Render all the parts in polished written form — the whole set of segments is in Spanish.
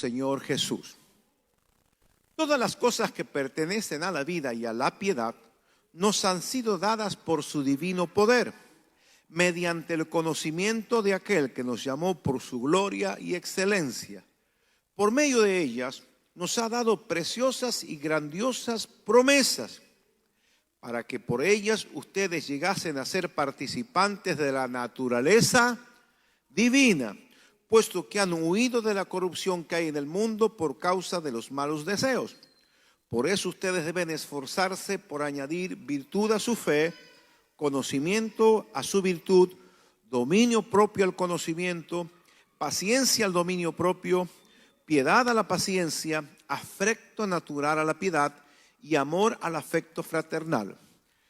Señor Jesús. Todas las cosas que pertenecen a la vida y a la piedad nos han sido dadas por su divino poder, mediante el conocimiento de aquel que nos llamó por su gloria y excelencia. Por medio de ellas nos ha dado preciosas y grandiosas promesas, para que por ellas ustedes llegasen a ser participantes de la naturaleza divina, puesto que han huido de la corrupción que hay en el mundo por causa de los malos deseos. Por eso ustedes deben esforzarse por añadir virtud a su fe, conocimiento a su virtud, dominio propio al conocimiento, paciencia al dominio propio, piedad a la paciencia, afecto natural a la piedad y amor al afecto fraternal.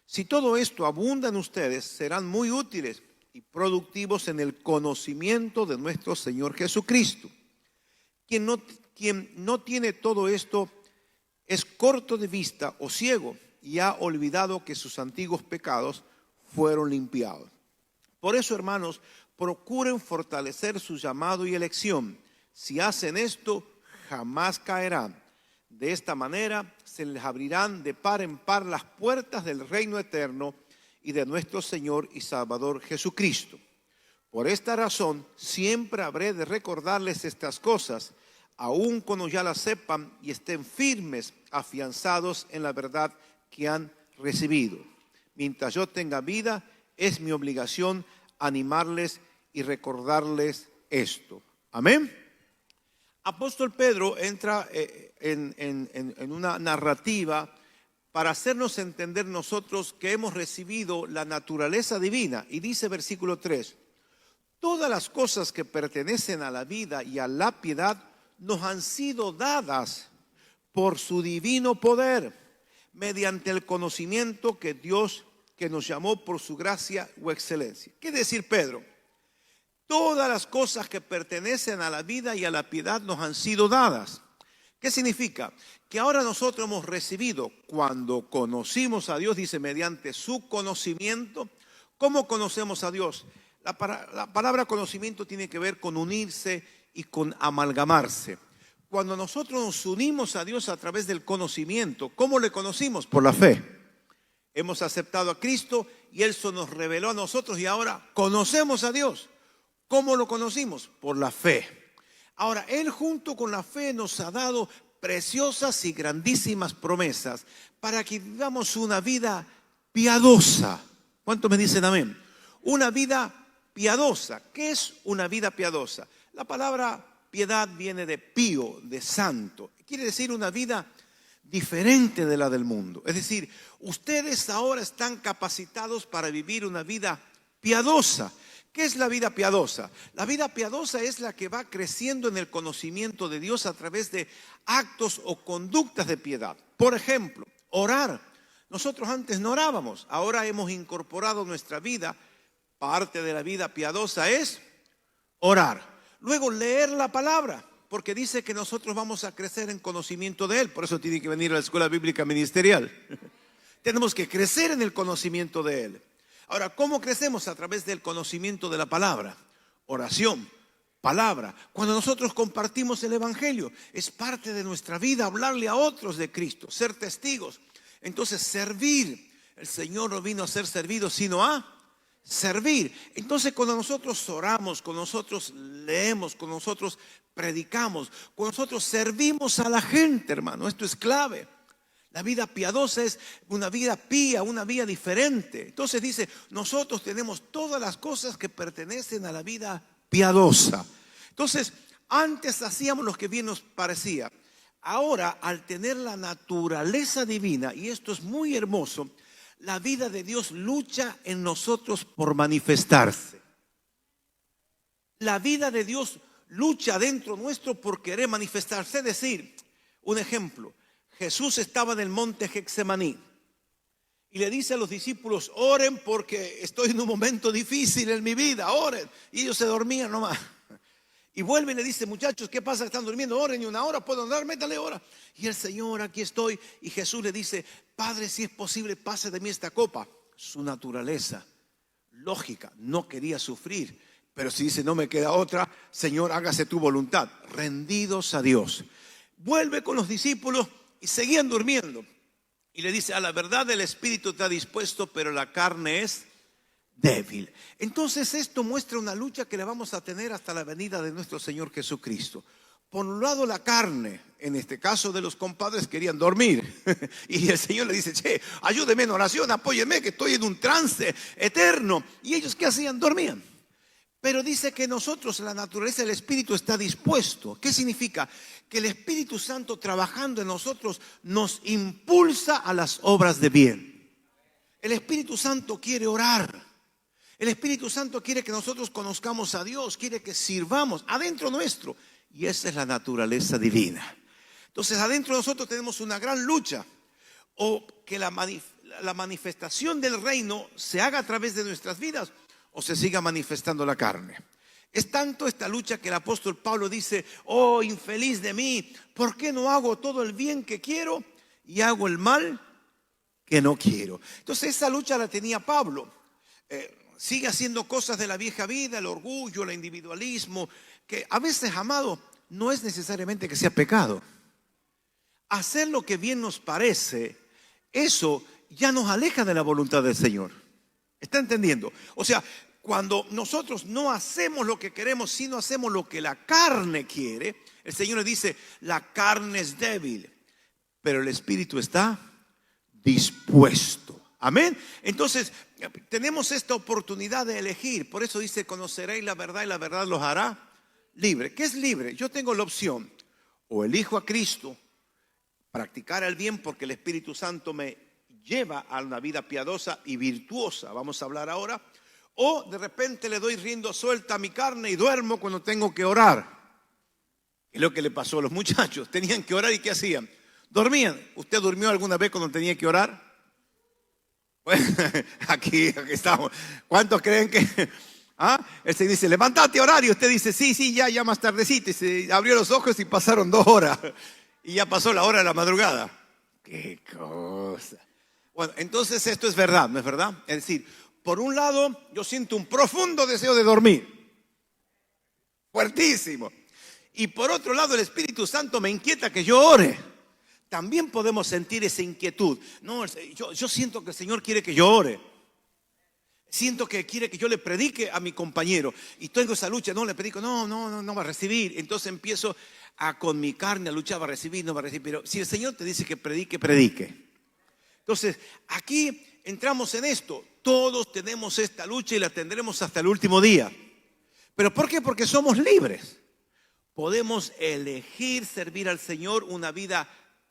Si todo esto abunda en ustedes, serán muy útiles y productivos en el conocimiento de nuestro Señor Jesucristo. Quien no tiene todo esto es corto de vista o ciego y ha olvidado que sus antiguos pecados fueron limpiados. Por eso, hermanos, procuren fortalecer su llamado y elección. Si hacen esto, jamás caerán. De esta manera se les abrirán de par en par las puertas del reino eterno y de nuestro Señor y Salvador Jesucristo. Por esta razón, siempre habré de recordarles estas cosas, aun cuando ya las sepan y estén firmes, afianzados en la verdad que han recibido. Mientras yo tenga vida, es mi obligación animarles y recordarles esto. Amén. Apóstol Pedro entra en una narrativa para hacernos entender nosotros que hemos recibido la naturaleza divina. Y dice versículo 3, todas las cosas que pertenecen a la vida y a la piedad nos han sido dadas por su divino poder, mediante el conocimiento que Dios que nos llamó por su gracia o excelencia. ¿Qué decir Pedro? Todas las cosas que pertenecen a la vida y a la piedad nos han sido dadas. ¿Qué significa? Que ahora nosotros hemos recibido, cuando conocimos a Dios, dice, mediante su conocimiento. ¿Cómo conocemos a Dios? La palabra conocimiento tiene que ver con unirse y con amalgamarse. Cuando nosotros nos unimos a Dios a través del conocimiento, ¿cómo le conocimos? Por la fe. Hemos aceptado a Cristo y Él se nos reveló a nosotros y ahora conocemos a Dios. ¿Cómo lo conocimos? Por la fe. Ahora, Él junto con la fe nos ha dado preciosas y grandísimas promesas para que vivamos una vida piadosa. ¿Cuántos me dicen amén? Una vida piadosa. ¿Qué es una vida piadosa? La palabra piedad viene de pío, de santo. Quiere decir una vida diferente de la del mundo. Es decir, ustedes ahora están capacitados para vivir una vida piadosa. ¿Qué es la vida piadosa? La vida piadosa es la que va creciendo en el conocimiento de Dios a través de actos o conductas de piedad. Por ejemplo, orar. Nosotros antes no orábamos, ahora hemos incorporado nuestra vida. Parte de la vida piadosa es orar. Luego leer la palabra, porque dice que nosotros vamos a crecer en conocimiento de Él. Por eso tiene que venir a la escuela bíblica ministerial. Tenemos que crecer en el conocimiento de Él. Ahora, ¿cómo crecemos? A través del conocimiento de la palabra, oración, palabra. Cuando nosotros compartimos el evangelio, es parte de nuestra vida hablarle a otros de Cristo, ser testigos. Entonces, servir. El Señor no vino a ser servido, sino a servir. Entonces, cuando nosotros oramos, cuando nosotros leemos, cuando nosotros predicamos, cuando nosotros servimos a la gente, hermano, esto es clave. La vida piadosa es una vida pía, una vida diferente. Entonces dice, nosotros tenemos todas las cosas que pertenecen a la vida piadosa. Entonces, antes hacíamos lo que bien nos parecía. Ahora, al tener la naturaleza divina, y esto es muy hermoso, la vida de Dios lucha en nosotros por manifestarse. La vida de Dios lucha dentro nuestro por querer manifestarse. Es decir, un ejemplo. Jesús estaba en el monte Getsemaní y le dice a los discípulos, oren porque estoy en un momento difícil en mi vida, oren. Y ellos se dormían nomás. Y vuelve y le dice, muchachos, ¿qué pasa? ¿Están durmiendo? Oren, y una hora puedo andar, métale hora. Y el Señor, aquí estoy. Y Jesús le dice, Padre, si es posible, pase de mí esta copa. Su naturaleza lógica no quería sufrir, Pero si dice, no me queda otra, Señor, hágase tu voluntad. Rendidos a Dios. Vuelve con los discípulos y seguían durmiendo. Y le dice, a la verdad el espíritu está dispuesto, pero la carne es débil. Entonces esto muestra una lucha que le vamos a tener hasta la venida de nuestro Señor Jesucristo. Por un lado la carne, en este caso de los compadres, querían dormir. Y el Señor le dice, che, ayúdeme en oración, apóyeme que estoy en un trance eterno. Y ellos, ¿qué hacían? Dormían. Pero dice que nosotros, la naturaleza del Espíritu está dispuesto. ¿Qué significa? Que el Espíritu Santo trabajando en nosotros nos impulsa a las obras de bien. El Espíritu Santo quiere orar. El Espíritu Santo quiere que nosotros conozcamos a Dios, quiere que sirvamos adentro nuestro. Y esa es la naturaleza divina. Entonces adentro de nosotros tenemos una gran lucha. O que la manifestación del reino se haga a través de nuestras vidas, o se siga manifestando la carne. Es tanto esta lucha que el apóstol Pablo dice, oh infeliz de mí, ¿por qué no hago todo el bien que quiero y hago el mal que no quiero? Entonces esa lucha la tenía Pablo. Sigue haciendo cosas de la vieja vida, el orgullo, el individualismo, que a veces, amado, no es necesariamente que sea pecado. Hacer lo que bien nos parece, eso ya nos aleja de la voluntad del Señor. ¿Está entendiendo? O sea, cuando nosotros no hacemos lo que queremos, sino hacemos lo que la carne quiere, el Señor le dice, la carne es débil, pero el espíritu está dispuesto. Amén. Entonces, tenemos esta oportunidad de elegir. Por eso dice, conoceréis la verdad y la verdad los hará libre. ¿Qué es libre? Yo tengo la opción, o elijo a Cristo, practicar el bien porque el Espíritu Santo me lleva a una vida piadosa y virtuosa, vamos a hablar ahora, o de repente le doy rienda suelta a mi carne y duermo cuando tengo que orar. Es lo que le pasó a los muchachos, tenían que orar y ¿qué hacían? Dormían. ¿Usted durmió alguna vez cuando tenía que orar? Bueno, aquí estamos. ¿Cuántos creen que? Él se dice, levántate a orar, y usted dice, sí, ya más tardecito, y se abrió los ojos y pasaron 2 horas y ya pasó la hora de la madrugada. Qué cosa. Bueno, entonces esto es verdad, ¿no es verdad? Es decir, por un lado yo siento un profundo deseo de dormir, fuertísimo, y por otro lado el Espíritu Santo me inquieta que yo ore. También podemos sentir esa inquietud. No, yo siento que el Señor quiere que yo ore. Siento que quiere que yo le predique a mi compañero y tengo esa lucha, no le predico, no va a recibir. Entonces empiezo con mi carne a luchar, va a recibir, no va a recibir. Pero si el Señor te dice que predique, predique. Entonces aquí entramos en esto. Todos tenemos esta lucha y la tendremos hasta el último día. ¿Pero por qué? Porque somos libres. Podemos elegir servir al Señor una vida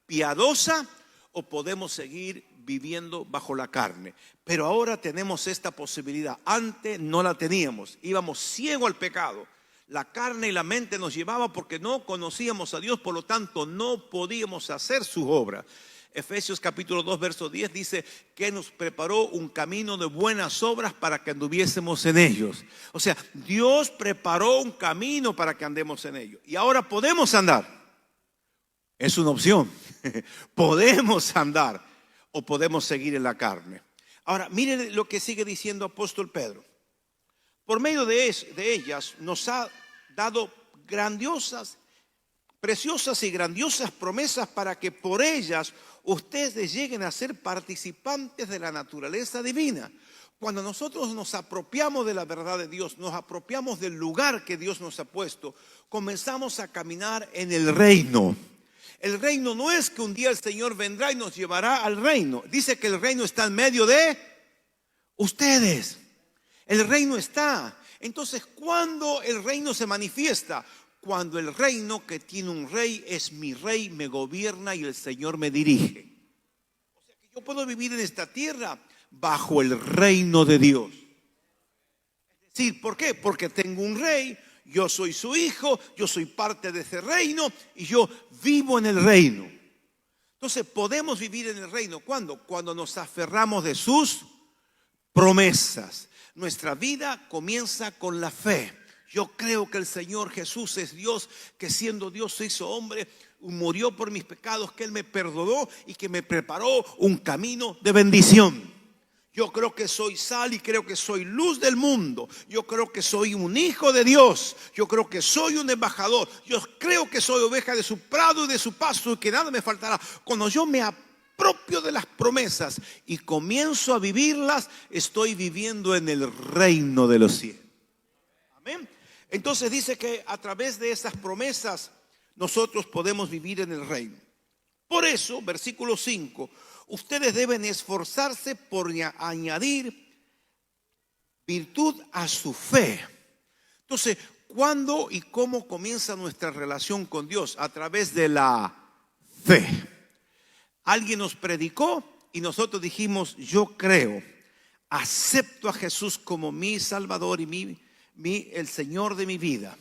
piadosa o podemos seguir viviendo bajo la carne. Pero ahora tenemos esta posibilidad. Antes no la teníamos. Íbamos ciego al pecado. La carne y la mente nos llevaba porque no conocíamos a Dios, por lo tanto no podíamos hacer su obra. Efesios capítulo 2 verso 10 dice que nos preparó un camino de buenas obras para que anduviésemos en ellos. O sea, Dios preparó un camino para que andemos en ellos. Y ahora podemos andar. Es una opción. Podemos andar o podemos seguir en la carne. Ahora, miren lo que sigue diciendo apóstol Pedro. Por medio de ellas nos ha dado preciosas y grandiosas promesas para que por ellas ustedes lleguen a ser participantes de la naturaleza divina. Cuando nosotros nos apropiamos de la verdad de Dios, nos apropiamos del lugar que Dios nos ha puesto, comenzamos a caminar en el reino. El reino no es que un día el Señor vendrá y nos llevará al reino. Dice que el reino está en medio de ustedes. El reino está. Entonces, ¿cuándo el reino se manifiesta? Cuando el reino que tiene un rey es mi rey, me gobierna y el Señor me dirige. O sea que yo puedo vivir en esta tierra bajo el reino de Dios. Es decir, ¿por qué? Porque tengo un rey. Yo soy su hijo, yo soy parte de ese reino y yo vivo en el reino. Entonces podemos vivir en el reino. ¿Cuándo? Cuando nos aferramos de sus promesas. Nuestra vida comienza con la fe. Yo creo que el Señor Jesús es Dios, que siendo Dios se hizo hombre, murió por mis pecados, que Él me perdonó y que me preparó un camino de bendición. Yo creo que soy sal y creo que soy luz del mundo. Yo creo que soy un hijo de Dios. Yo creo que soy un embajador. Yo creo que soy oveja de su prado y de su pasto y que nada me faltará. Cuando yo me apropio de las promesas y comienzo a vivirlas, estoy viviendo en el reino de los cielos. Amén. Entonces dice que a través de esas promesas nosotros podemos vivir en el reino. Por eso, versículo 5, ustedes deben esforzarse por añadir virtud a su fe. Entonces, ¿cuándo y cómo comienza nuestra relación con Dios? A través de la fe. Alguien nos predicó y nosotros dijimos, yo creo, acepto a Jesús como mi Salvador y el Señor de mi vida.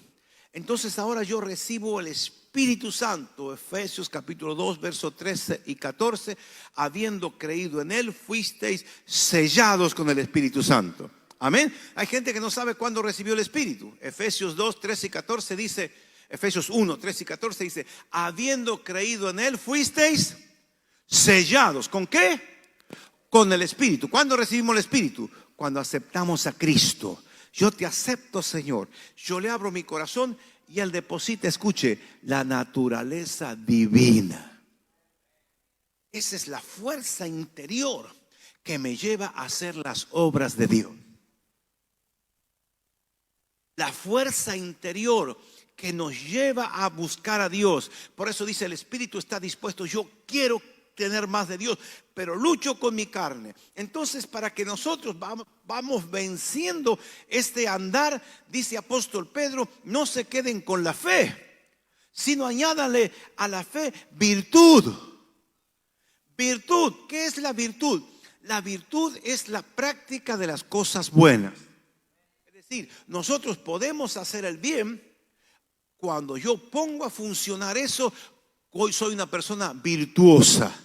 Entonces ahora yo recibo el Espíritu Santo. Efesios capítulo 2 versos 13 y 14. Habiendo creído en Él, fuisteis sellados con el Espíritu Santo. Amén. Hay gente que no sabe cuándo recibió el Espíritu. Efesios 2, 13 y 14 dice, Efesios 1, 13 y 14 dice, habiendo creído en Él, fuisteis sellados. ¿Con qué? Con el Espíritu. ¿Cuándo recibimos el Espíritu? Cuando aceptamos a Cristo. Yo te acepto, Señor. Yo le abro mi corazón y Él deposita, escuche, la naturaleza divina. Esa es la fuerza interior que me lleva a hacer las obras de Dios. La fuerza interior que nos lleva a buscar a Dios. Por eso dice, el Espíritu está dispuesto. Yo quiero tener más de Dios, pero lucho con mi carne. Entonces, para que nosotros vamos venciendo este andar, dice apóstol Pedro, no se queden con la fe, sino añádale a la fe virtud. Virtud, ¿qué es la virtud? La virtud es la práctica de las cosas buenas. Es decir, nosotros podemos hacer el bien cuando yo pongo a funcionar eso. Hoy soy una persona virtuosa,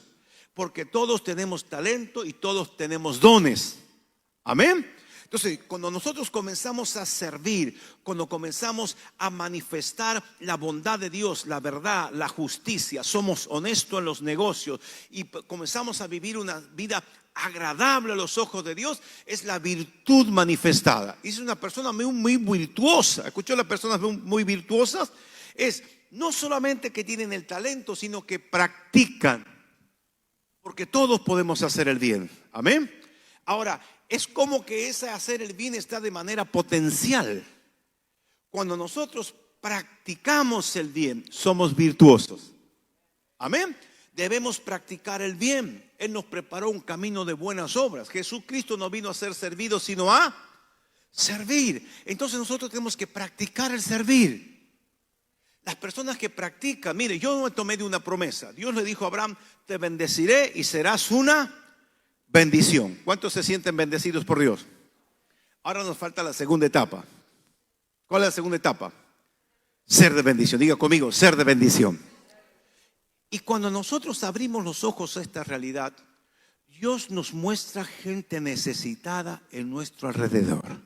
porque todos tenemos talento y todos tenemos dones. Amén. Entonces, cuando nosotros comenzamos a servir, cuando comenzamos a manifestar la bondad de Dios, la verdad, la justicia, somos honestos en los negocios y comenzamos a vivir una vida agradable a los ojos de Dios, es la virtud manifestada. Y es una persona muy virtuosa. ¿Escuchó las personas muy virtuosas? Es no solamente que tienen el talento, sino que practican. Porque todos podemos hacer el bien. Amén. Ahora, es como que ese hacer el bien está de manera potencial. Cuando nosotros practicamos el bien, somos virtuosos. Amén. Debemos practicar el bien. Él nos preparó un camino de buenas obras. Jesucristo no vino a ser servido, sino a servir. Entonces nosotros tenemos que practicar el servir. Las personas que practican, mire, yo me tomé de una promesa. Dios le dijo a Abraham, te bendeciré y serás una bendición. ¿Cuántos se sienten bendecidos por Dios? Ahora nos falta la segunda etapa. ¿Cuál es la segunda etapa? Ser de bendición. Diga conmigo, ser de bendición. Y cuando nosotros abrimos los ojos a esta realidad, Dios nos muestra gente necesitada en nuestro alrededor.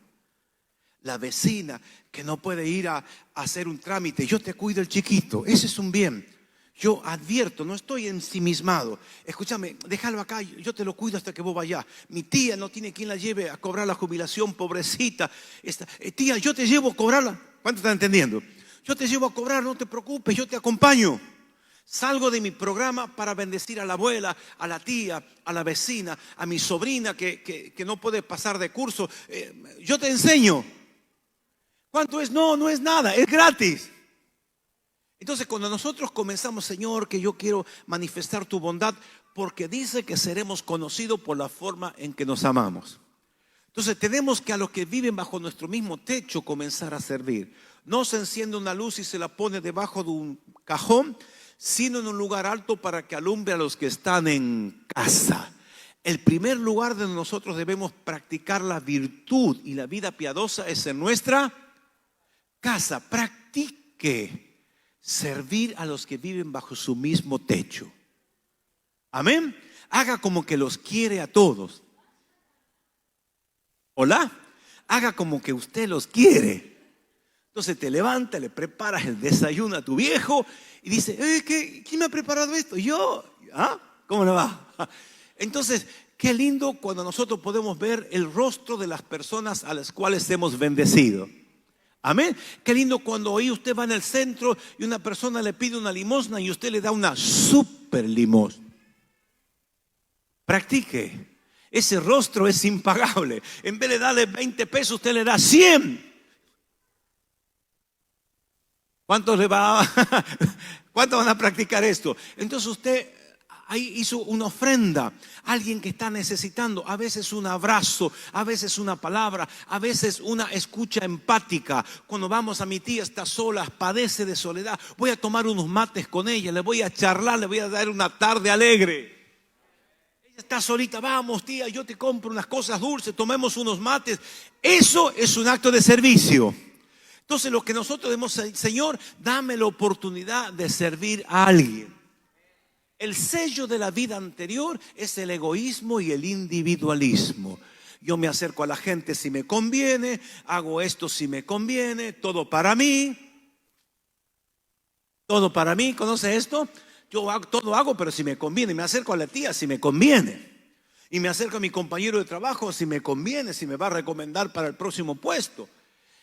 La vecina que no puede ir a hacer un trámite, yo te cuido el chiquito, ese es un bien. Yo advierto, no estoy ensimismado. Escúchame, déjalo acá, yo te lo cuido hasta que vos vayas. Mi tía no tiene quien la lleve a cobrar la jubilación, pobrecita. Tía, yo te llevo a cobrarla. ¿Cuánto están entendiendo? Yo te llevo a cobrar, no te preocupes, yo te acompaño. Salgo de mi programa para bendecir a la abuela, a la tía, a la vecina, a mi sobrina que no puede pasar de curso. Yo te enseño. ¿Cuánto es? No es nada, es gratis. Entonces cuando nosotros comenzamos, Señor, que yo quiero manifestar tu bondad, porque dice que seremos conocidos por la forma en que nos amamos. Entonces tenemos que a los que viven bajo nuestro mismo techo comenzar a servir. No se enciende una luz y se la pone debajo de un cajón, sino en un lugar alto para que alumbre a los que están en casa. El primer lugar donde nosotros debemos practicar la virtud y la vida piadosa es en nuestra casa. Practique servir a los que viven bajo su mismo techo. Amén. Haga como que los quiere a todos. Hola. Haga como que usted los quiere. Entonces te levanta, le preparas el desayuno a tu viejo y dice, ¿quién me ha preparado esto? Yo. ¿Ah? ¿Cómo le va? Entonces Qué lindo cuando nosotros podemos ver el rostro de las personas a las cuales hemos bendecido. Amén. Qué lindo cuando hoy usted va en el centro y una persona le pide una limosna y usted le da una super limosna. Practique. Ese rostro es impagable. En vez de darle 20 pesos, usted le da 100. ¿Cuántos ¿Cuántos van a practicar esto? Entonces usted ahí hizo una ofrenda. Alguien que está necesitando, a veces un abrazo, a veces una palabra, a veces una escucha empática. Cuando vamos a mi tía, está sola, padece de soledad. Voy a tomar unos mates con ella, le voy a charlar, le voy a dar una tarde alegre. Ella está solita, vamos tía, yo te compro unas cosas dulces, tomemos unos mates. Eso es un acto de servicio. Entonces lo que nosotros debemos, Señor, dame la oportunidad de servir a alguien. El sello de la vida anterior es el egoísmo y el individualismo. Yo me acerco a la gente si me conviene, hago esto si me conviene, todo para mí. Todo para mí, ¿conoce esto? Yo todo hago, pero si me conviene. Me acerco a la tía si me conviene. Y me acerco a mi compañero de trabajo si me conviene, si me va a recomendar para el próximo puesto.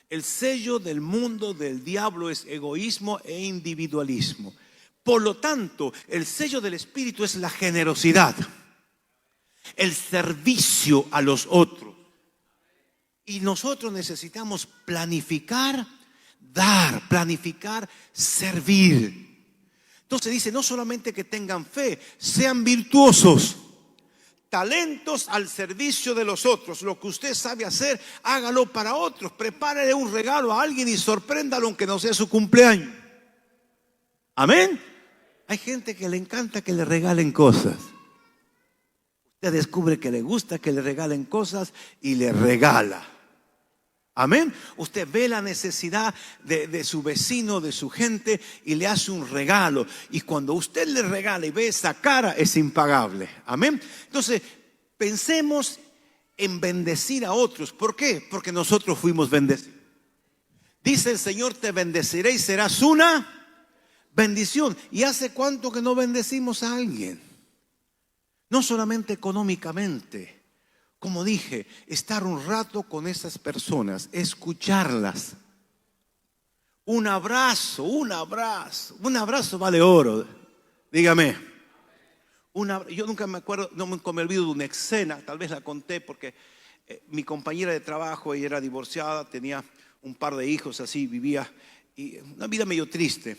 El sello del mundo del diablo es egoísmo e individualismo. Por lo tanto, el sello del Espíritu es la generosidad, el servicio a los otros. Y nosotros necesitamos planificar, dar, planificar, servir. Entonces dice, no solamente que tengan fe, sean virtuosos. Talentos al servicio de los otros. Lo que usted sabe hacer, hágalo para otros. Prepárele un regalo a alguien y sorpréndalo aunque no sea su cumpleaños. Amén. Hay gente que le encanta que le regalen cosas. Usted descubre que le gusta que le regalen cosas y le regala. Amén. Usted ve la necesidad de su vecino, de su gente y le hace un regalo. Y cuando usted le regala y ve esa cara, es impagable. Amén. Entonces, pensemos en bendecir a otros. ¿Por qué? Porque nosotros fuimos bendecidos. Dice el Señor, te bendeciré y serás una bendición. ¿Y hace cuánto que no bendecimos a alguien? No solamente económicamente. Como dije, estar un rato con esas personas, escucharlas. Un abrazo vale oro. Dígame. Yo nunca me acuerdo, nunca me olvido de una escena, tal vez la conté porque mi compañera de trabajo, ella era divorciada, tenía un par de hijos así, vivía y una vida medio triste.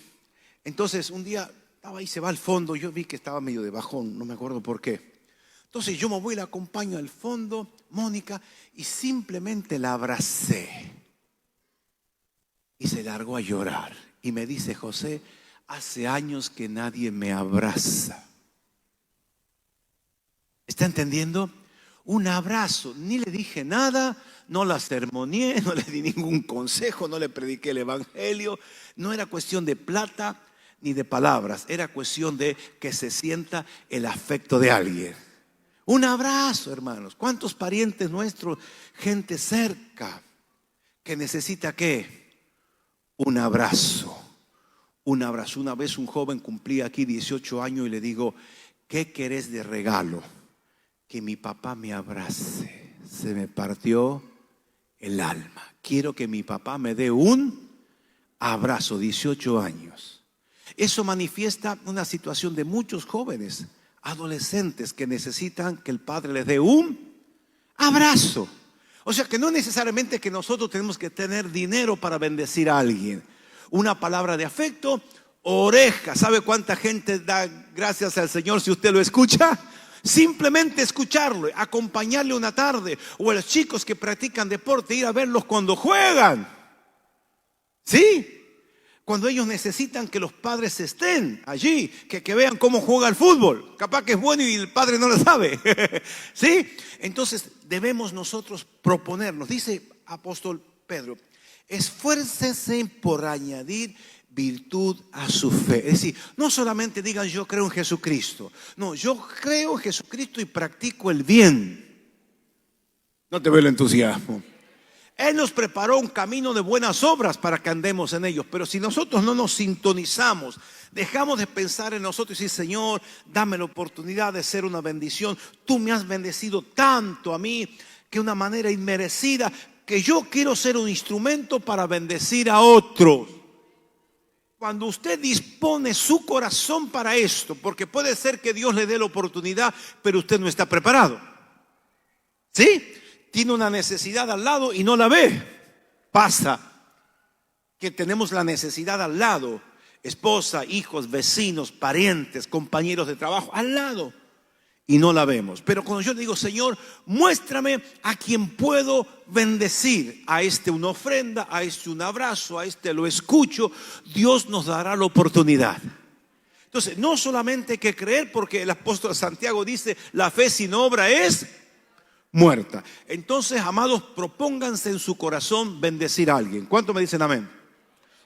Entonces un día estaba ahí, se va al fondo, yo vi que estaba medio de bajón, no me acuerdo por qué. Entonces yo me voy y la acompaño al fondo, Mónica, y simplemente la abracé. Y se largó a llorar. Y me dice, José, hace años que nadie me abraza. ¿Está entendiendo? Un abrazo. Ni le dije nada, no la sermoneé, no le di ningún consejo, no le prediqué el evangelio. No era cuestión de plata ni de palabras. Era cuestión de que se sienta el afecto de alguien. Un abrazo, hermanos. ¿Cuántos parientes nuestros, gente cerca, que necesita qué? Un abrazo. Un abrazo. Una vez un joven cumplía aquí 18 años y le digo, ¿qué querés de regalo? Que mi papá me abrace. Se me partió el alma. Quiero que mi papá me dé un abrazo. 18 años. Eso manifiesta una situación de muchos jóvenes, adolescentes que necesitan que el padre les dé un abrazo. O sea que no necesariamente que nosotros tenemos que tener dinero para bendecir a alguien. Una palabra de afecto, oreja. ¿Sabe cuánta gente da gracias al Señor si usted lo escucha? Simplemente escucharlo, acompañarle una tarde. O a los chicos que practican deporte, ir a verlos cuando juegan. ¿Sí? Cuando ellos necesitan que los padres estén allí, que vean cómo juega el fútbol. Capaz que es bueno y el padre no lo sabe. ¿Sí? Entonces debemos nosotros proponernos. Dice apóstol Pedro, esfuércese por añadir virtud a su fe. Es decir, no solamente digan yo creo en Jesucristo. No, yo creo en Jesucristo y practico el bien. No te veo el entusiasmo. Él nos preparó un camino de buenas obras para que andemos en ellos. Pero si nosotros no nos sintonizamos, dejamos de pensar en nosotros y decir, Señor, dame la oportunidad de ser una bendición. Tú me has bendecido tanto a mí, que de una manera inmerecida, que yo quiero ser un instrumento para bendecir a otros. Cuando usted dispone su corazón para esto, porque puede ser que Dios le dé la oportunidad, pero usted no está preparado. ¿Sí? Tiene una necesidad al lado y no la ve. Pasa que tenemos la necesidad al lado, esposa, hijos, vecinos, parientes, compañeros de trabajo, al lado, y no la vemos. Pero cuando yo digo, Señor, muéstrame a quien puedo bendecir, a este una ofrenda, a este un abrazo, a este lo escucho, Dios nos dará la oportunidad. Entonces, no solamente hay que creer, porque el apóstol Santiago dice, la fe sin obra es muerta. Entonces, amados, propónganse en su corazón bendecir a alguien. ¿Cuántos me dicen amén?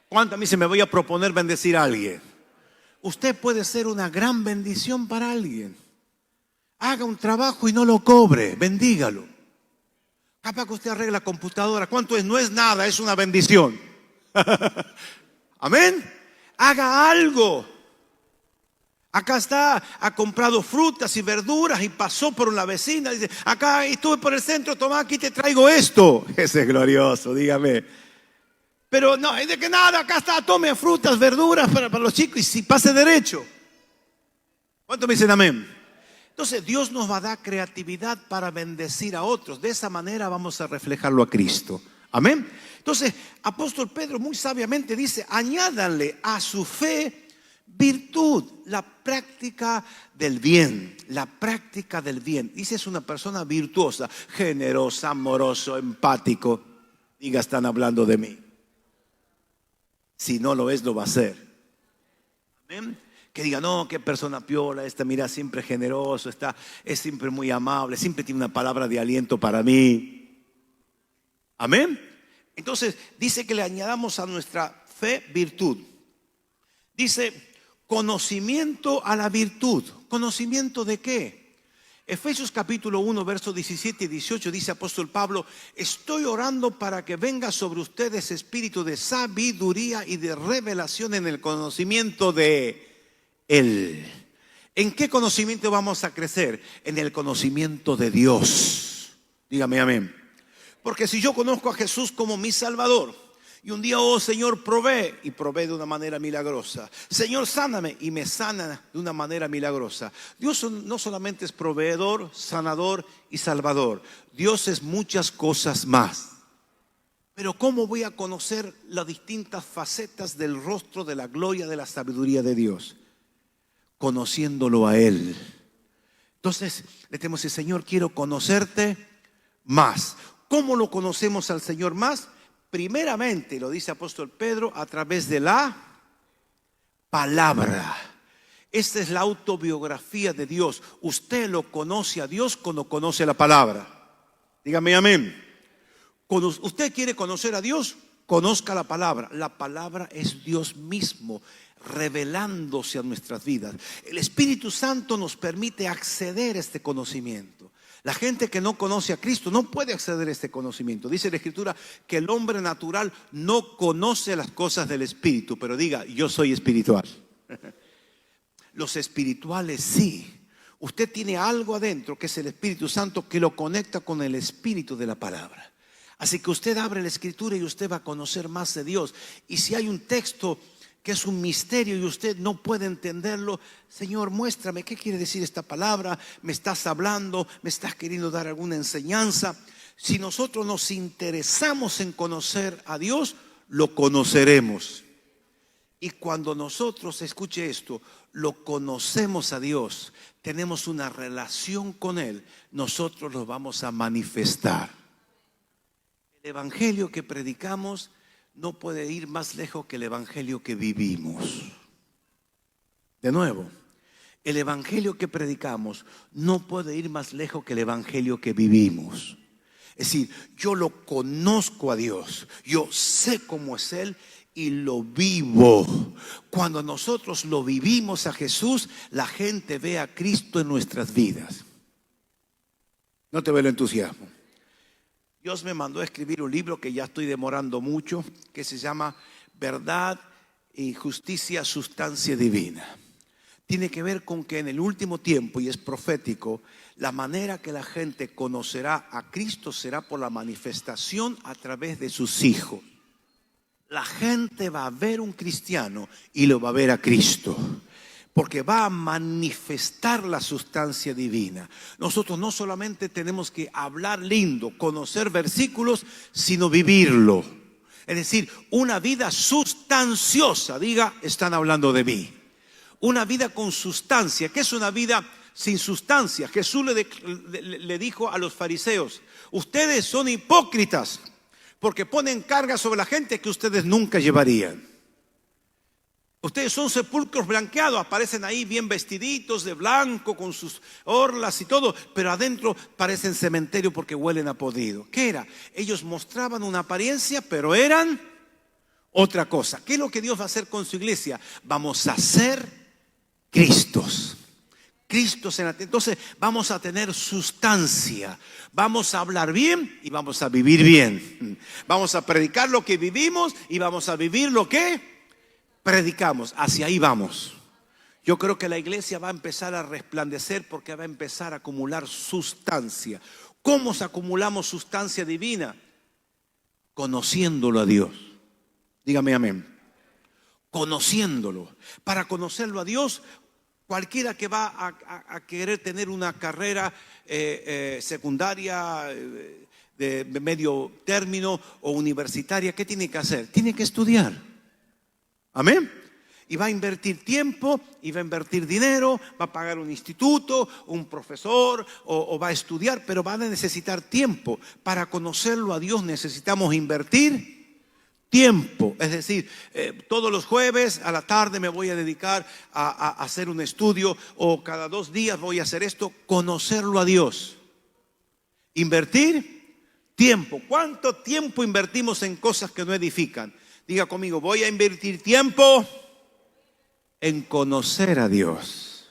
¿Cuántos a mí se me voy a proponer bendecir a alguien? Usted puede ser una gran bendición para alguien. Haga un trabajo y no lo cobre, bendígalo. Capaz que usted arregla computadora. ¿Cuánto es? No es nada, es una bendición. Amén. Haga algo. Acá está, ha comprado frutas y verduras y pasó por una vecina. Dice, acá estuve por el centro, toma, aquí te traigo esto. Ese es glorioso, dígame. Pero no, es de que nada, acá está, tome frutas, verduras para los chicos y si pase derecho. ¿Cuántos me dicen amén? Entonces Dios nos va a dar creatividad para bendecir a otros. De esa manera vamos a reflejarlo a Cristo. Amén. Entonces, apóstol Pedro muy sabiamente dice, añádanle a su fe virtud, la práctica del bien, la práctica del bien. Dice, es una persona virtuosa, generosa, amoroso, empático. Diga, están hablando de mí. Si no lo es, lo va a hacer. Amén. Que diga, no, qué persona piola, esta, mira, siempre generoso, es siempre muy amable, siempre tiene una palabra de aliento para mí. Amén. Entonces, dice que le añadamos a nuestra fe virtud. Dice, conocimiento a la virtud. ¿Conocimiento de qué? Efesios capítulo 1, versos 17 y 18 dice apóstol Pablo, estoy orando para que venga sobre ustedes espíritu de sabiduría y de revelación en el conocimiento de Él. ¿En qué conocimiento vamos a crecer? En el conocimiento de Dios. Dígame amén. Porque si yo conozco a Jesús como mi Salvador, y un día, oh Señor, provee, y provee de una manera milagrosa. Señor, sáname, y me sana de una manera milagrosa. Dios no solamente es proveedor, sanador y salvador. Dios es muchas cosas más. Pero ¿cómo voy a conocer las distintas facetas del rostro de la gloria de la sabiduría de Dios? Conociéndolo a Él. Entonces le tenemos que decir, Señor, quiero conocerte más. ¿Cómo lo conocemos al Señor más? Primeramente, lo dice apóstol Pedro, a través de la palabra. Esta es la autobiografía de Dios. Usted lo conoce a Dios cuando conoce la palabra. Dígame amén. Cuando usted quiere conocer a Dios, conozca la palabra. La palabra es Dios mismo revelándose a nuestras vidas. El Espíritu Santo nos permite acceder a este conocimiento. La gente que no conoce a Cristo no puede acceder a este conocimiento. Dice la Escritura que el hombre natural no conoce las cosas del Espíritu, pero diga, yo soy espiritual. Los espirituales sí. Usted tiene algo adentro que es el Espíritu Santo que lo conecta con el Espíritu de la palabra. Así que usted abre la Escritura y usted va a conocer más de Dios. Y si hay un texto que es un misterio y usted no puede entenderlo, Señor, muéstrame qué quiere decir esta palabra, me estás hablando, me estás queriendo dar alguna enseñanza. Si nosotros nos interesamos en conocer a Dios, lo conoceremos. Y cuando nosotros, escuche esto, lo conocemos a Dios, tenemos una relación con Él, nosotros lo vamos a manifestar. El evangelio que predicamos no puede ir más lejos que el evangelio que vivimos. De nuevo, el evangelio que predicamos no puede ir más lejos que el evangelio que vivimos. Es decir, yo lo conozco a Dios, yo sé cómo es Él y lo vivo. Cuando nosotros lo vivimos a Jesús, la gente ve a Cristo en nuestras vidas. No te veo el entusiasmo. Dios me mandó a escribir un libro que ya estoy demorando mucho, que se llama Verdad y Justicia, Sustancia Divina. Tiene que ver con que en el último tiempo, y es profético, la manera que la gente conocerá a Cristo será por la manifestación a través de sus hijos. La gente va a ver un cristiano y lo va a ver a Cristo, porque va a manifestar la sustancia divina. Nosotros no solamente tenemos que hablar lindo, conocer versículos, sino vivirlo. Es decir, una vida sustanciosa. Diga, están hablando de mí. Una vida con sustancia. ¿Qué es una vida sin sustancia? Jesús le dijo a los fariseos: ustedes son hipócritas, porque ponen carga sobre la gente que ustedes nunca llevarían. Ustedes son sepulcros blanqueados, aparecen ahí bien vestiditos de blanco con sus orlas y todo, pero adentro parecen cementerio porque huelen a podrido. ¿Qué era? Ellos mostraban una apariencia, pero eran otra cosa. ¿Qué es lo que Dios va a hacer con su iglesia? Vamos a ser Cristos. Entonces vamos a tener sustancia, vamos a hablar bien y vamos a vivir bien. Vamos a predicar lo que vivimos y vamos a vivir lo que predicamos. Hacia ahí vamos. Yo creo que la iglesia va a empezar a resplandecer porque va a empezar a acumular sustancia. ¿Cómo acumulamos sustancia divina? Conociéndolo a Dios. Dígame amén. Conociéndolo. Para conocerlo a Dios, cualquiera que va a querer tener una carrera secundaria, de medio término o universitaria, ¿qué tiene que hacer? Tiene que estudiar. Amén. Y va a invertir tiempo, y va a invertir dinero, va a pagar un instituto, un profesor, o va a estudiar, pero van a necesitar tiempo. Para conocerlo a Dios necesitamos invertir tiempo. Es decir, todos los jueves a la tarde me voy a dedicar a hacer un estudio, o cada 2 días voy a hacer esto. Conocerlo a Dios. Invertir tiempo. ¿Cuánto tiempo invertimos en cosas que no edifican? Diga conmigo, voy a invertir tiempo en conocer a Dios.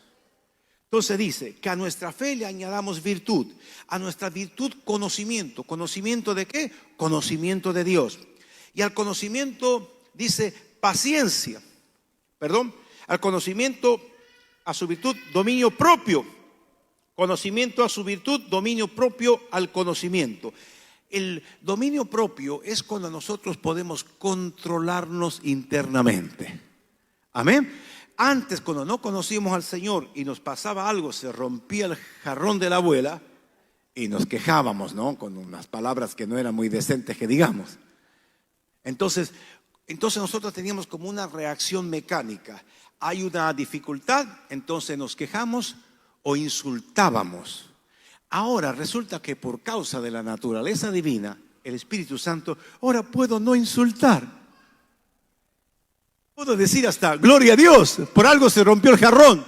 Entonces dice que a nuestra fe le añadamos virtud. A nuestra virtud conocimiento. ¿Conocimiento de qué? Conocimiento de Dios. Y al conocimiento dice paciencia. Al conocimiento, a su virtud, dominio propio. Conocimiento a su virtud, dominio propio al conocimiento. El dominio propio es cuando nosotros podemos controlarnos internamente. Amén. Antes, cuando no conocíamos al Señor y nos pasaba algo, se rompía el jarrón de la abuela y nos quejábamos, ¿no? Con unas palabras que no eran muy decentes, que digamos. Entonces nosotros teníamos como una reacción mecánica. Hay una dificultad, entonces nos quejamos o insultábamos. Ahora resulta que por causa de la naturaleza divina, el Espíritu Santo, ahora puedo no insultar. Puedo decir hasta gloria a Dios, por algo se rompió el jarrón.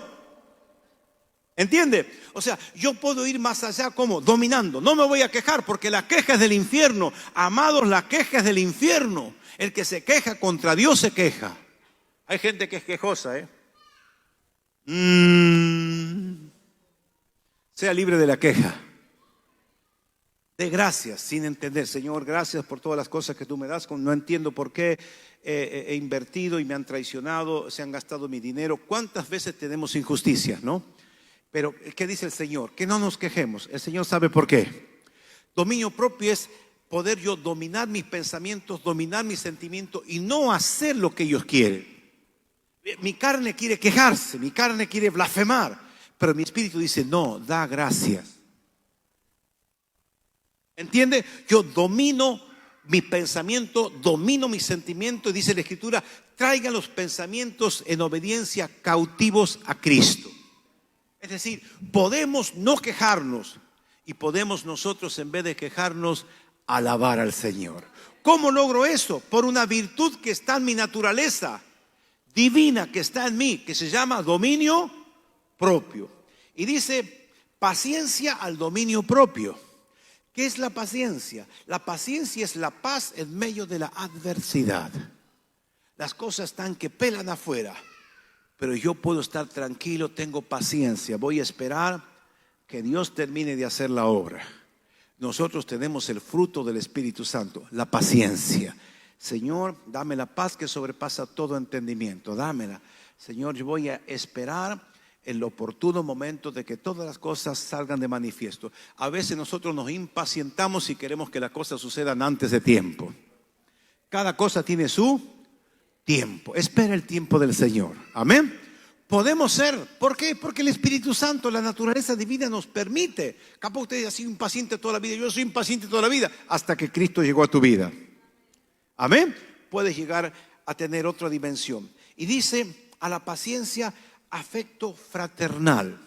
¿Entiende? O sea, yo puedo ir más allá como dominando. No me voy a quejar porque la queja es del infierno. Amados, la queja es del infierno. El que se queja contra Dios se queja. Hay gente que es quejosa, Sea libre de la queja. De gracias sin entender. Señor, gracias por todas las cosas que tú me das. No entiendo por qué he invertido y me han traicionado, se han gastado mi dinero. ¿Cuántas veces tenemos injusticias, no? Pero ¿qué dice el Señor? Que no nos quejemos. El Señor sabe por qué. Dominio propio es poder yo dominar mis pensamientos, dominar mis sentimientos y no hacer lo que ellos quieren. Mi carne quiere quejarse, mi carne quiere blasfemar, pero mi espíritu dice, no, da gracias. ¿Entiende? Yo domino mi pensamiento, domino mis sentimientos, y dice la Escritura, traigan los pensamientos en obediencia cautivos a Cristo. Es decir, podemos no quejarnos y podemos nosotros, en vez de quejarnos, alabar al Señor. ¿Cómo logro eso? Por una virtud que está en mi naturaleza divina, que está en mí, que se llama dominio propio. Y dice paciencia al dominio propio. ¿Qué es la paciencia? La paciencia es la paz en medio de la adversidad. Las cosas están que pelan afuera, pero yo puedo estar tranquilo, tengo paciencia. Voy a esperar que Dios termine de hacer la obra. nosotros tenemos el fruto del Espíritu Santo, la paciencia. Señor, dame la paz que sobrepasa todo entendimiento, dámela. Señor, yo voy a esperar el oportuno momento de que todas las cosas salgan de manifiesto. A veces nosotros nos impacientamos y queremos que las cosas sucedan antes de tiempo. Cada cosa tiene su tiempo. Espera el tiempo del Señor. Amén. Podemos ser. ¿Por qué? Porque el Espíritu Santo, la naturaleza divina nos permite. Capaz usted ha sido impaciente toda la vida. Yo soy impaciente toda la vida hasta que Cristo llegó a tu vida. Amén. Puedes llegar a tener otra dimensión. Y dice a la paciencia, afecto fraternal.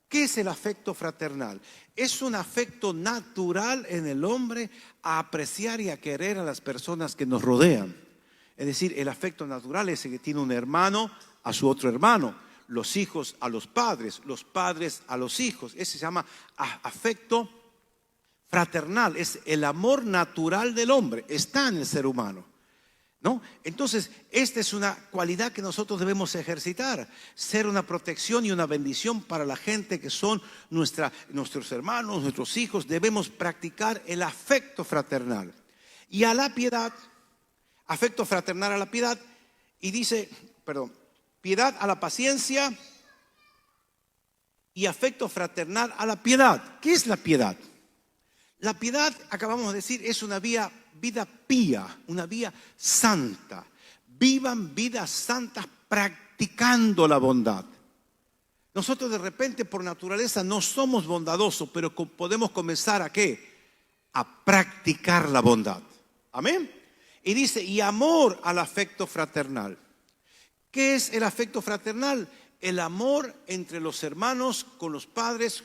¿Qué es el afecto fraternal? Es un afecto natural en el hombre a apreciar y a querer a las personas que nos rodean. Es decir, el afecto natural es el que tiene un hermano a su otro hermano, los hijos a los padres a los hijos. Ese se llama afecto fraternal. Es el amor natural del hombre, está en el ser humano, ¿no? Entonces, esta es una cualidad que nosotros debemos ejercitar, ser una protección y una bendición para la gente que son nuestros hermanos, nuestros hijos. Debemos practicar el afecto fraternal. Y a la piedad, afecto fraternal a la piedad, y dice, piedad a la paciencia y afecto fraternal a la piedad. ¿Qué es la piedad? La piedad, acabamos de decir, es una vida pía, una vida santa. Vivan vidas santas practicando la bondad. Nosotros de repente por naturaleza no somos bondadosos, pero podemos comenzar ¿a qué? A practicar la bondad. Amén. Y dice, y amor al afecto fraternal. ¿Qué es el afecto fraternal? El amor entre los hermanos con los padres.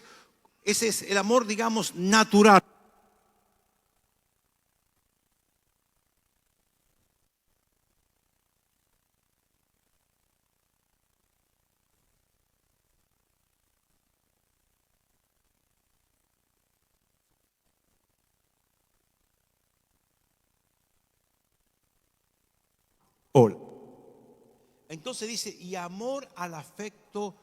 Ese es el amor, digamos, natural. Entonces dice, y amor al afecto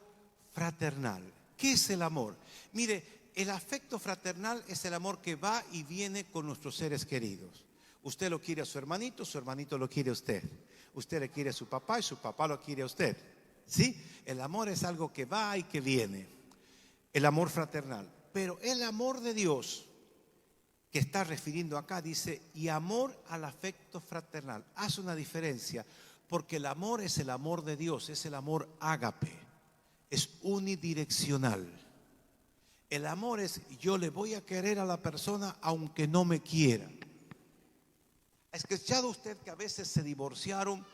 fraternal. ¿Qué es el amor? Mire, el afecto fraternal es el amor que va y viene con nuestros seres queridos. Usted lo quiere a su hermanito lo quiere a usted. Usted le quiere a su papá y su papá lo quiere a usted. ¿Sí? El amor es algo que va y que viene. El amor fraternal. Pero el amor de Dios que está refiriendo acá dice, y amor al afecto fraternal. Hace una diferencia, porque el amor es el amor de Dios, es el amor ágape, es unidireccional. El amor es, yo le voy a querer a la persona aunque no me quiera. ¿Ha escuchado usted que a veces se divorciaron?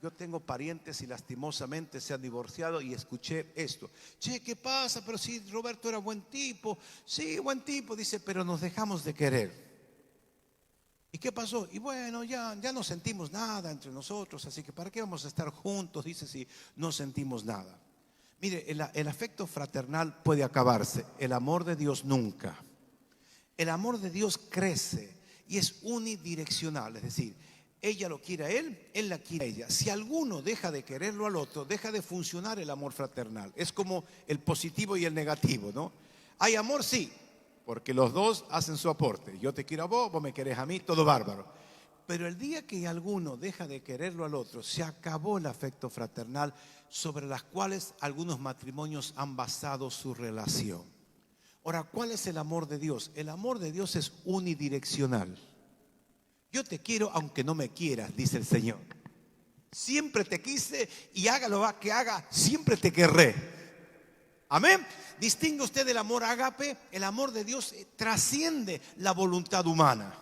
Yo tengo parientes y lastimosamente se han divorciado y escuché esto. Che, ¿qué pasa? Pero si Roberto era buen tipo. Sí, buen tipo, dice, pero nos dejamos de querer. ¿Y qué pasó? Y bueno, ya no sentimos nada entre nosotros, así que ¿para qué vamos a estar juntos? Dice, si no sentimos nada. Mire, el afecto fraternal puede acabarse, el amor de Dios nunca. El amor de Dios crece y es unidireccional, es decir, ella lo quiere a él la quiere a ella. Si alguno deja de quererlo al otro, deja de funcionar el amor fraternal. Es como el positivo y el negativo, ¿no? Hay amor, sí, porque los dos hacen su aporte. Yo te quiero a vos, vos me querés a mí, todo bárbaro. Pero el día que alguno deja de quererlo al otro, se acabó el afecto fraternal sobre las cuales algunos matrimonios han basado su relación. Ahora, ¿cuál es el amor de Dios? El amor de Dios es unidireccional. Yo te quiero aunque no me quieras, dice el Señor. Siempre te quise y haga lo que haga, siempre te querré. Amén. Distingue usted del amor ágape. El amor de Dios trasciende la voluntad humana.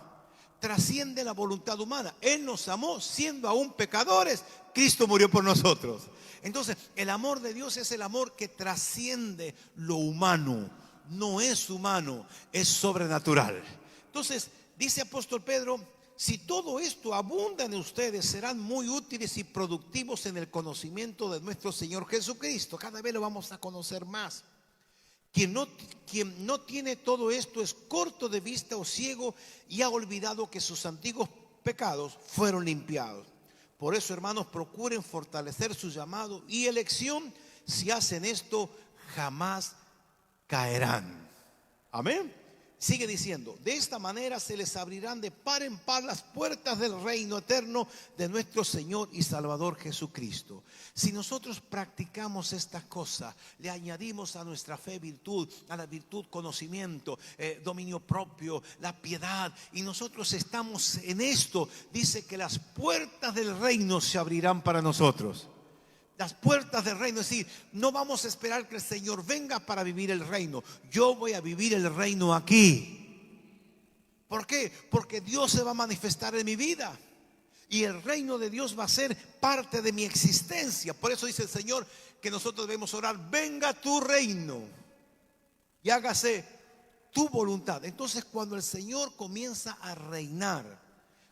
Trasciende la voluntad humana. Él nos amó siendo aún pecadores. Cristo murió por nosotros. Entonces, el amor de Dios es el amor que trasciende lo humano. No es humano, es sobrenatural. Entonces, dice apóstol Pedro, si todo esto abunda en ustedes, serán muy útiles y productivos en el conocimiento de nuestro Señor Jesucristo. Cada vez lo vamos a conocer más. Quien no tiene todo esto es corto de vista o ciego y ha olvidado que sus antiguos pecados fueron limpiados. Por eso, hermanos, procuren fortalecer su llamado y elección. Si hacen esto, jamás caerán. Amén. Sigue diciendo: de esta manera se les abrirán de par en par las puertas del reino eterno de nuestro Señor y Salvador Jesucristo. Si nosotros practicamos estas cosas, le añadimos a nuestra fe virtud, a la virtud conocimiento, dominio propio, la piedad, y nosotros estamos en esto, dice que las puertas del reino se abrirán para nosotros. Las puertas del reino, es decir, no vamos a esperar que el Señor venga para vivir el reino. Yo voy a vivir el reino aquí. ¿Por qué? Porque Dios se va a manifestar en mi vida y el reino de Dios va a ser parte de mi existencia. Por eso dice el Señor que nosotros debemos orar: venga tu reino y hágase tu voluntad. Entonces, cuando el Señor comienza a reinar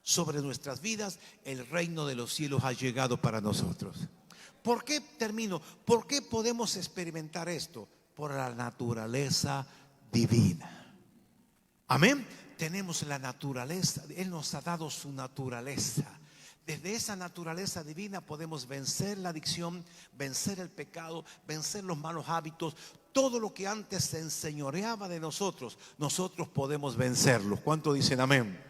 sobre nuestras vidas, el reino de los cielos ha llegado para nosotros. ¿Por qué termino? ¿Por qué podemos experimentar esto? Por la naturaleza divina. Amén. Tenemos la naturaleza, Él nos ha dado su naturaleza. Desde esa naturaleza divina podemos vencer la adicción, vencer el pecado, vencer los malos hábitos. Todo lo que antes se enseñoreaba de nosotros, nosotros podemos vencerlo. ¿Cuánto dicen amén?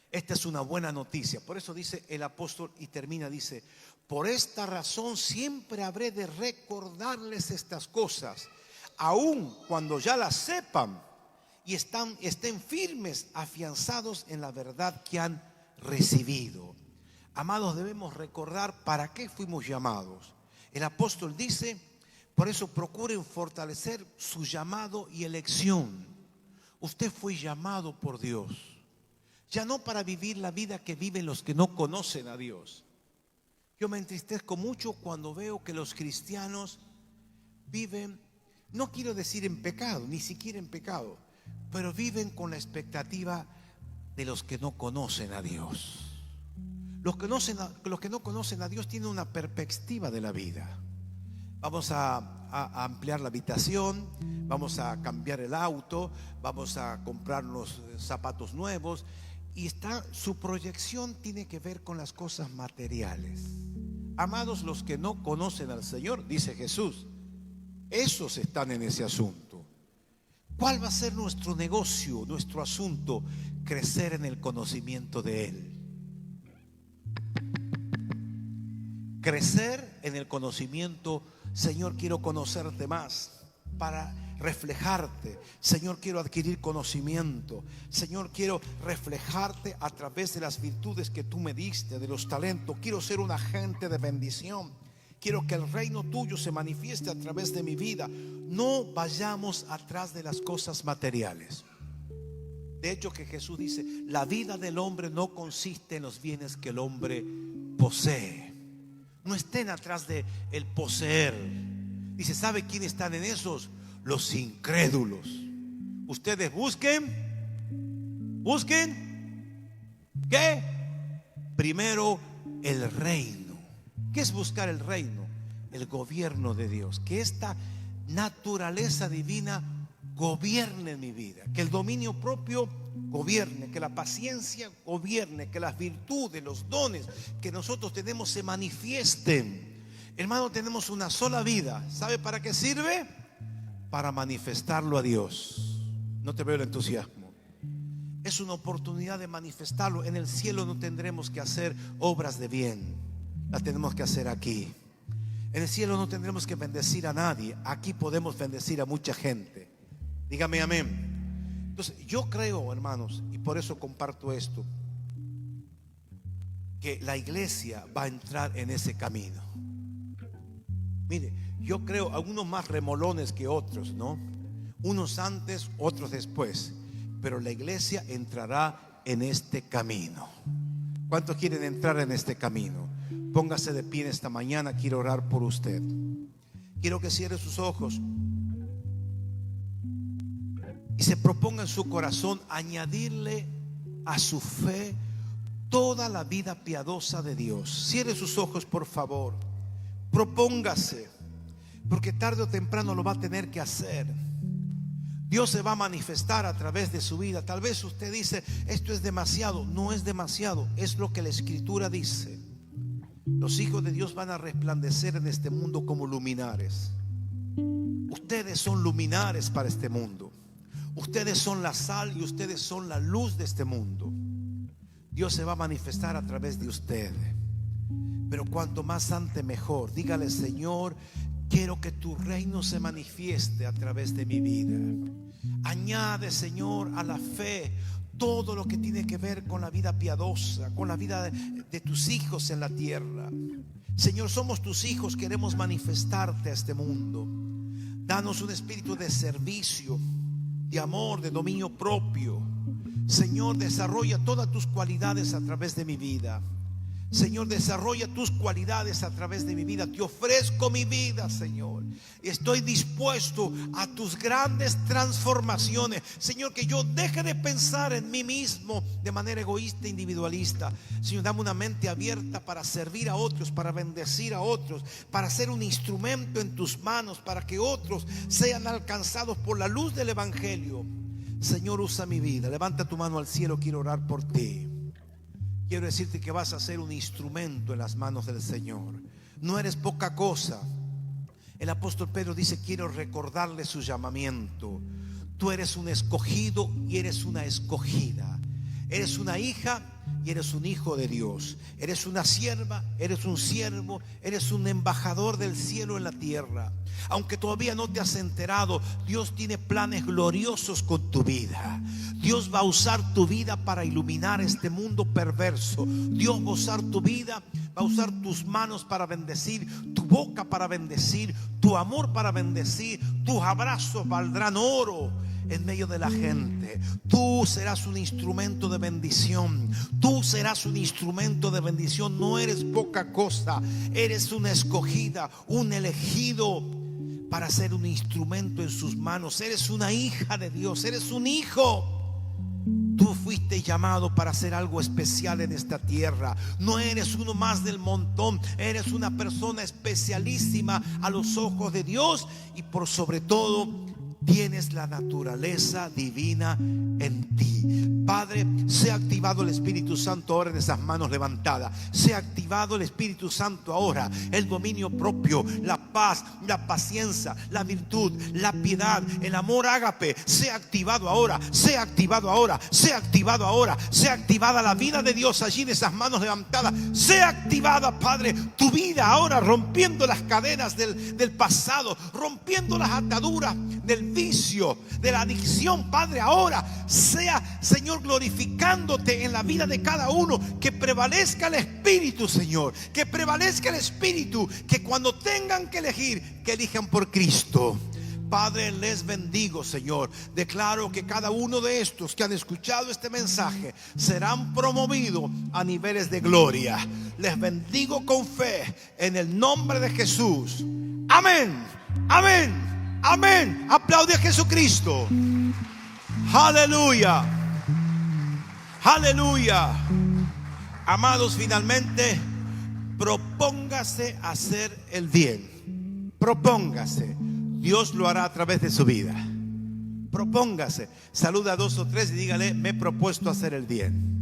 Esta es una buena noticia. Por eso dice el apóstol y termina, dice: por esta razón siempre habré de recordarles estas cosas, aun cuando ya las sepan y estén firmes, afianzados en la verdad que han recibido. Amados, debemos recordar para qué fuimos llamados. El apóstol dice: por eso procuren fortalecer su llamado y elección. Usted fue llamado por Dios, ya no para vivir la vida que viven los que no conocen a Dios. Yo me entristezco mucho cuando veo que los cristianos viven, no quiero decir en pecado, ni siquiera en pecado, pero viven con la expectativa de los que no conocen a Dios. Los que no conocen a Dios tienen una perspectiva de la vida. Vamos a ampliar la habitación, vamos a cambiar el auto, vamos a comprarnos zapatos nuevos, y su proyección tiene que ver con las cosas materiales. Amados, los que no conocen al Señor, dice Jesús, esos están en ese asunto. ¿Cuál va a ser nuestro negocio, nuestro asunto? Crecer en el conocimiento de Él. Crecer en el conocimiento. Señor, quiero conocerte más para reflejarte. Señor, quiero adquirir conocimiento. Señor, quiero reflejarte a través de las virtudes que tú me diste, de los talentos. Quiero ser un agente de bendición. Quiero que el reino tuyo se manifieste a través de mi vida. No vayamos atrás de las cosas materiales. De hecho, que Jesús dice: la vida del hombre no consiste en los bienes que el hombre posee. No estén atrás de el poseer. Dice: ¿sabe quiénes están en esos? Los incrédulos. Ustedes busquen, ¿qué? Primero el reino. ¿Qué es buscar el reino? El gobierno de Dios. Que esta naturaleza divina gobierne en mi vida. Que el dominio propio gobierne, que la paciencia gobierne, que las virtudes, los dones que nosotros tenemos se manifiesten. Hermano, tenemos una sola vida. ¿Sabe para qué sirve? Para manifestarlo a Dios. No te veo el entusiasmo. Es una oportunidad de manifestarlo. En el cielo no tendremos que hacer obras de bien, las tenemos que hacer aquí. En el cielo no tendremos que bendecir a nadie. Aquí podemos bendecir a mucha gente. Dígame amén. Entonces yo creo, hermanos, y por eso comparto esto, que la iglesia va a entrar en ese camino. Mire, yo creo algunos más remolones que otros, ¿no? Unos antes, otros después. Pero la iglesia entrará en este camino. ¿Cuántos quieren entrar en este camino? Póngase de pie en esta mañana. Quiero orar por usted. Quiero que cierre sus ojos y se proponga en su corazón añadirle a su fe toda la vida piadosa de Dios. Cierre sus ojos, por favor. Propóngase, porque tarde o temprano lo va a tener que hacer. Dios se va a manifestar a través de su vida. Tal vez usted dice: esto es demasiado. No es demasiado, es lo que la Escritura dice. Los hijos de Dios van a resplandecer en este mundo como luminares. Ustedes son luminares para este mundo. Ustedes son la sal y ustedes son la luz de este mundo. Dios se va a manifestar a través de ustedes. Pero cuanto más antes mejor. Dígale: Señor, quiero que tu reino se manifieste a través de mi vida. Añade, Señor, a la fe todo lo que tiene que ver con la vida piadosa, con la vida de tus hijos en la tierra. Señor, somos tus hijos, queremos manifestarte a este mundo. Danos un espíritu de servicio, de amor, de dominio propio. Señor, desarrolla todas tus cualidades a través de mi vida. Señor, desarrolla tus cualidades a través de mi vida. Te ofrezco mi vida, Señor. Estoy dispuesto a tus grandes transformaciones. Señor, que yo deje de pensar en mí mismo de manera egoísta, individualista. Señor, dame una mente abierta para servir a otros, para bendecir a otros, para ser un instrumento en tus manos, para que otros sean alcanzados por la luz del Evangelio. Señor, usa mi vida. Levanta tu mano al cielo, quiero orar por ti. Quiero decirte que vas a ser un instrumento en las manos del Señor. No eres poca cosa. El apóstol Pedro dice: quiero recordarle su llamamiento. Tú eres un escogido y eres una escogida. Eres una hija y eres un hijo de Dios. Eres una sierva, eres un siervo, eres un embajador del cielo en la tierra. Aunque todavía no te has enterado, Dios tiene planes gloriosos con tu vida. Dios va a usar tu vida para iluminar este mundo perverso. Dios va a usar tu vida, va a usar tus manos para bendecir, tu boca para bendecir, tu amor para bendecir. Tus abrazos valdrán oro en medio de la gente. Tú serás un instrumento de bendición. Tú serás un instrumento de bendición. No eres poca cosa. Eres una escogida, un elegido para ser un instrumento en sus manos. Eres una hija de Dios. Eres un hijo. Tú fuiste llamado para hacer algo especial en esta tierra. No eres uno más del montón. Eres una persona especialísima a los ojos de Dios. Y por sobre todo, tienes la naturaleza divina en ti. Padre, sea activado el Espíritu Santo ahora en esas manos levantadas. Sea activado el Espíritu Santo ahora. El dominio propio, la paz, la paciencia, la virtud, la piedad, el amor ágape. Sea activado ahora. Sea activado ahora. Sea activado ahora. Sea activada la vida de Dios allí en esas manos levantadas. Sea activada, Padre, tu vida ahora, rompiendo las cadenas del pasado, rompiendo las ataduras del vicio, de la adicción. Padre, ahora sea, Señor, glorificándote en la vida de cada uno. Que prevalezca el Espíritu, Señor. Que prevalezca el Espíritu. Que cuando tengan que elegir, que elijan por Cristo. Padre, les bendigo, Señor. Declaro que cada uno de estos que han escuchado este mensaje serán promovidos a niveles de gloria. Les bendigo con fe en el nombre de Jesús. Amén. Amén. Amén. Aplaude a Jesucristo. Aleluya. Aleluya. Amados, finalmente, propóngase hacer el bien. Propóngase. Dios lo hará a través de su vida. Propóngase. Saluda a 2 o 3 y dígale: me he propuesto hacer el bien.